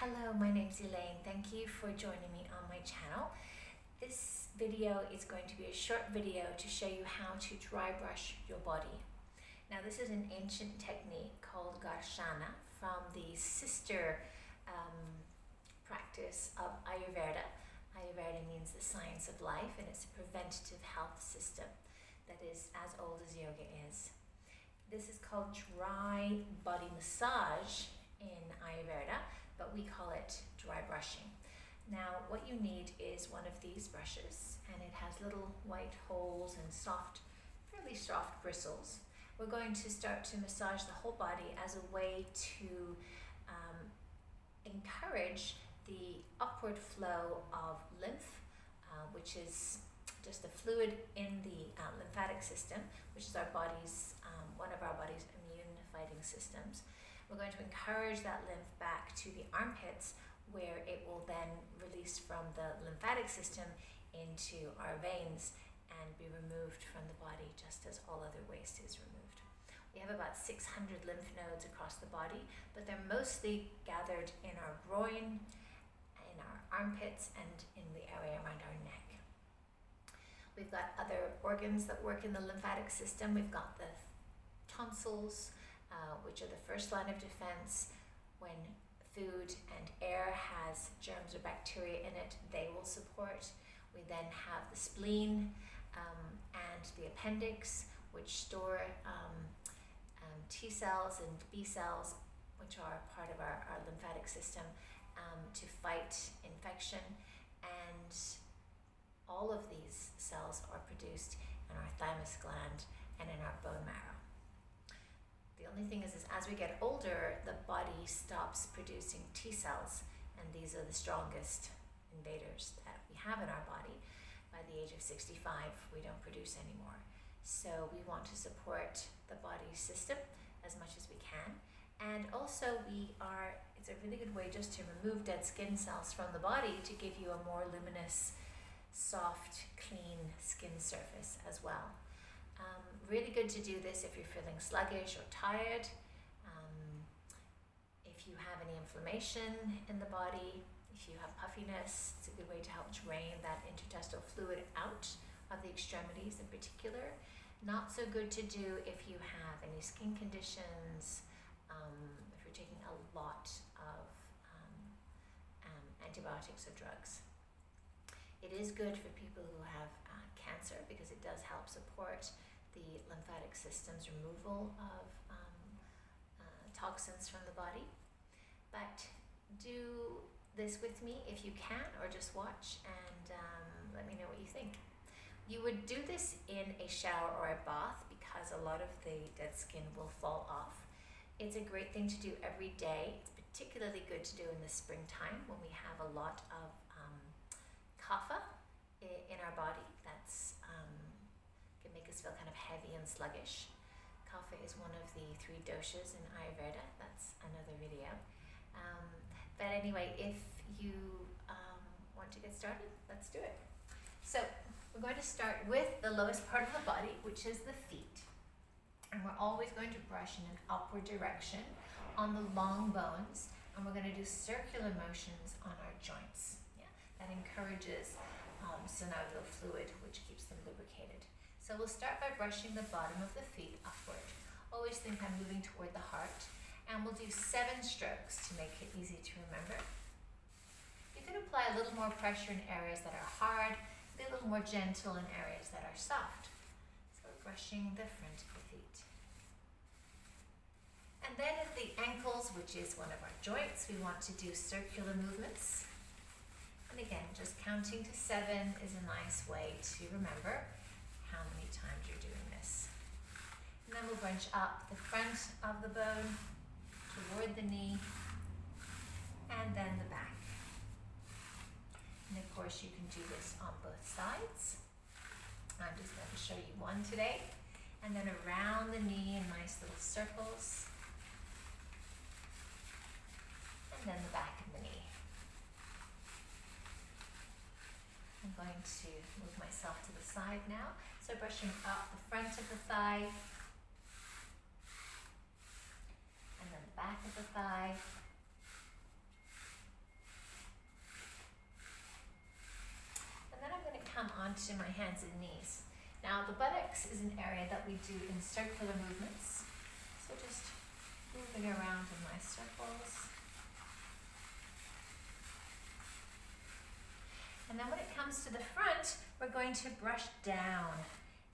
Hello, my name's Elaine. Thank you for joining me on my channel. This video is going to be a short video to show you how to dry brush your body. Now this is an ancient technique called Garshana from the sister practice of Ayurveda. Ayurveda means the science of life, and it's a preventative health system that is as old as yoga is. This is called dry body massage in Ayurveda, but we call it dry brushing. Now what you need is one of these brushes, and it has little white holes and fairly soft bristles. We're going to start to massage the whole body as a way to encourage the upward flow of lymph, which is just a fluid in the lymphatic system, which is one of our body's immune fighting systems. We're going to encourage that lymph back to the armpits, where it will then release from the lymphatic system into our veins and be removed from the body, just as all other waste is removed. We have about 600 lymph nodes across the body, but they're mostly gathered in our groin, in our armpits, and in the area around our neck. We've got other organs that work in the lymphatic system. We've got the tonsils, which are the first line of defense. When food and air has germs or bacteria in it, they will support. We then have the spleen and the appendix, which store T cells and B cells, which are part of our lymphatic system, to fight infection. And all of these cells are produced in our thymus gland and in our bone marrow. The only thing is as we get older, the body stops producing T cells, and these are the strongest invaders that we have in our body. By the age of 65, we don't produce anymore. So we want to support the body system as much as we can. And also it's a really good way just to remove dead skin cells from the body to give you a more luminous, soft, clean skin surface as well. Really good to do this if you're feeling sluggish or tired, if you have any inflammation in the body, if you have puffiness. It's a good way to help drain that interstitial fluid out of the extremities in particular. Not so good to do if you have any skin conditions, if you're taking a lot of antibiotics or drugs. It is good for people who have cancer, because it does help support the lymphatic system's removal of toxins from the body. But do this with me if you can, or just watch and let me know what you think. You would do this in a shower or a bath, because a lot of the dead skin will fall off. It's a great thing to do every day. It's particularly good to do in the springtime when we have a lot of kapha in our body that's can make us feel kind of heavy and sluggish. Kapha is one of the 3 doshas in Ayurveda. That's another video. But anyway, if you want to get started, let's do it. So we're going to start with the lowest part of the body, which is the feet. And we're always going to brush in an upward direction on the long bones, and we're going to do circular motions on our joints. Yeah, that encourages synovial fluid, which keeps them lubricated. So we'll start by brushing the bottom of the feet upward. Always think I'm moving toward the heart, and we'll do 7 strokes to make it easy to remember. You can apply a little more pressure in areas that are hard, be a little more gentle in areas that are soft. So we're brushing the front of the feet. And then at the ankles, which is one of our joints, we want to do circular movements. And again, just counting to 7 is a nice way to remember how many times you're doing this. And then we'll bunch up the front of the bone toward the knee, and then the back. And of course, you can do this on both sides. I'm just going to show you one today. And then around the knee in nice little circles. And then the back of the knee. I'm going to move myself to the side now. So brushing up the front of the thigh, and then the back of the thigh, onto my hands and knees. Now the buttocks is an area that we do in circular movements. So just moving around in my circles. And then when it comes to the front, we're going to brush down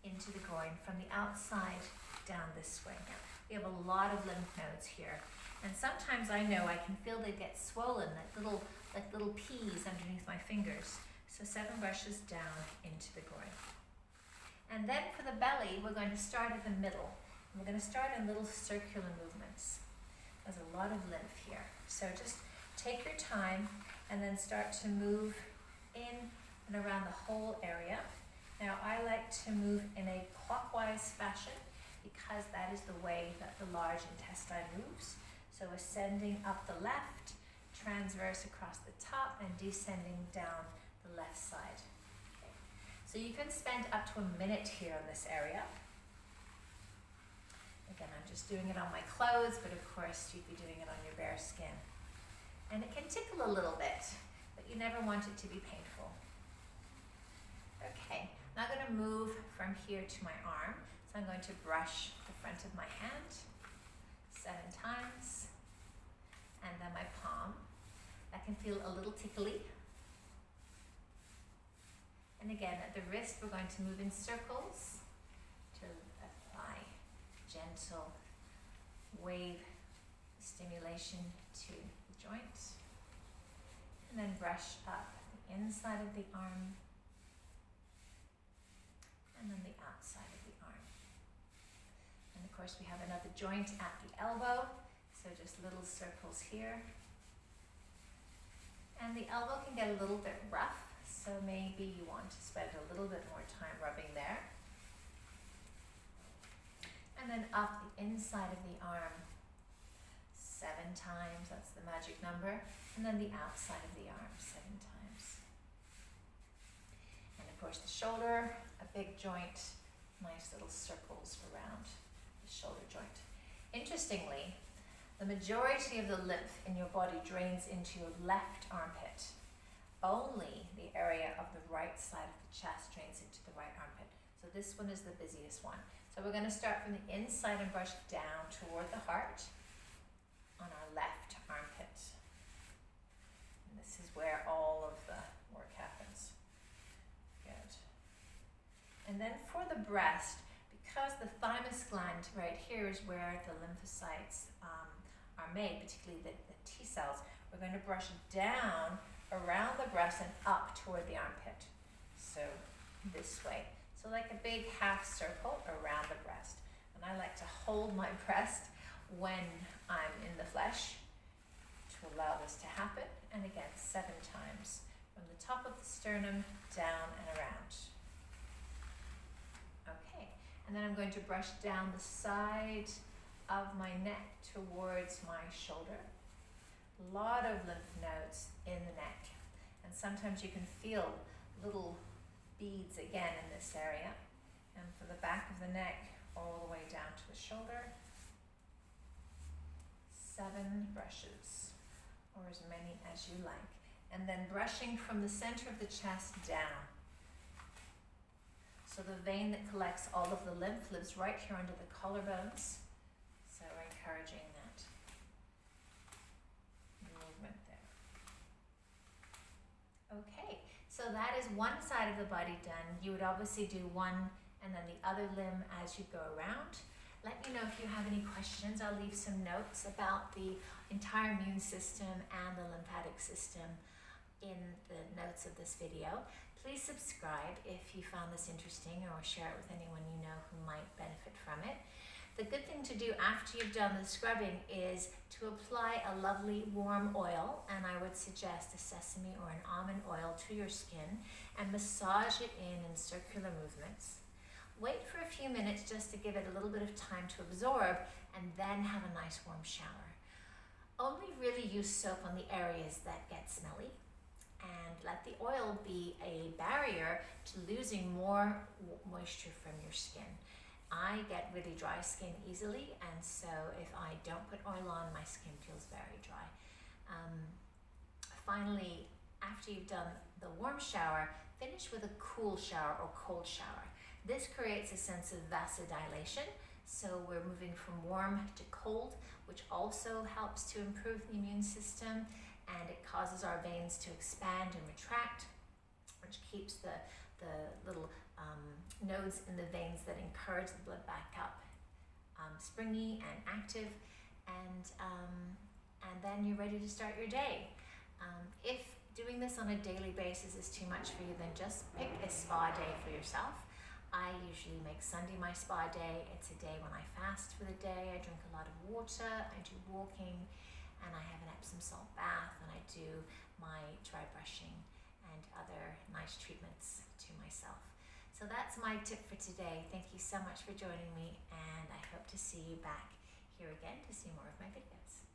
into the groin from the outside down this way. Now, we have a lot of lymph nodes here. And sometimes I know I can feel they get swollen, like little peas underneath my fingers. So 7 brushes down into the groin. And then for the belly, we're going to start at the middle. And we're going to start in little circular movements. There's a lot of lymph here. So just take your time and then start to move in and around the whole area. Now I like to move in a clockwise fashion because that is the way that the large intestine moves. So ascending up the left, transverse across the top, and descending down the left side. Okay. So you can spend up to a minute here in this area. Again, I'm just doing it on my clothes, but of course you'd be doing it on your bare skin. And it can tickle a little bit, but you never want it to be painful. Okay, now I'm going to move from here to my arm. So I'm going to brush the front of my hand 7 times, and then my palm. That can feel a little tickly. And again, at the wrist, we're going to move in circles to apply gentle wave stimulation to the joint. And then brush up the inside of the arm and then the outside of the arm. And of course we have another joint at the elbow, so just little circles here. And the elbow can get a little bit rough, so maybe you want to spend a little bit more time rubbing there. And then up the inside of the arm 7 times, that's the magic number. And then the outside of the arm 7 times. And of course the shoulder, a big joint, nice little circles around the shoulder joint. Interestingly, the majority of the lymph in your body drains into your left armpit. Only the area of the right side of the chest drains into the right armpit. So this one is the busiest one. So we're going to start from the inside and brush down toward the heart on our left armpit. And this is where all of the work happens. Good. And then for the breast, because the thymus gland right here is where the lymphocytes are made, particularly the T cells, we're going to brush down around the breast and up toward the armpit. So this way. So like a big half circle around the breast. And I like to hold my breast when I'm in the flesh to allow this to happen. And again, 7 times from the top of the sternum down and around. Okay, and then I'm going to brush down the side of my neck towards my shoulder. A lot of lymph nodes in the neck. And sometimes you can feel little beads again in this area. And from the back of the neck all the way down to the shoulder. 7 brushes, or as many as you like. And then brushing from the center of the chest down. So the vein that collects all of the lymph lives right here under the collarbones. So we're encouraging that movement there. Okay, so that is one side of the body done. You would obviously do one and then the other limb as you go around. Let me know if you have any questions. I'll leave some notes about the entire immune system and the lymphatic system in the notes of this video. Please subscribe if you found this interesting, or share it with anyone you know who might benefit from it. The good thing to do after you've done the scrubbing is to apply a lovely warm oil, and I would suggest a sesame or an almond oil to your skin, and massage it in circular movements. Wait for a few minutes just to give it a little bit of time to absorb, and then have a nice warm shower. Only really use soap on the areas that get smelly, and let the oil be a barrier to losing more moisture from your skin. I get really dry skin easily, and so if I don't put oil on, my skin feels very dry. Finally, after you've done the warm shower, finish with a cool shower or cold shower. This creates a sense of vasodilation, so we're moving from warm to cold, which also helps to improve the immune system, and it causes our veins to expand and retract, which keeps the little nodes in the veins that encourage the blood back up springy and active, and then you're ready to start your day. If doing this on a daily basis is too much for you, then just pick a spa day for yourself. I usually make Sunday my spa day. It's a day when I fast for the day. I drink a lot of water, I do walking, and I have an Epsom salt bath, and I do my dry brushing and other nice treatments to myself. So that's my tip for today. Thank you so much for joining me, and I hope to see you back here again to see more of my videos.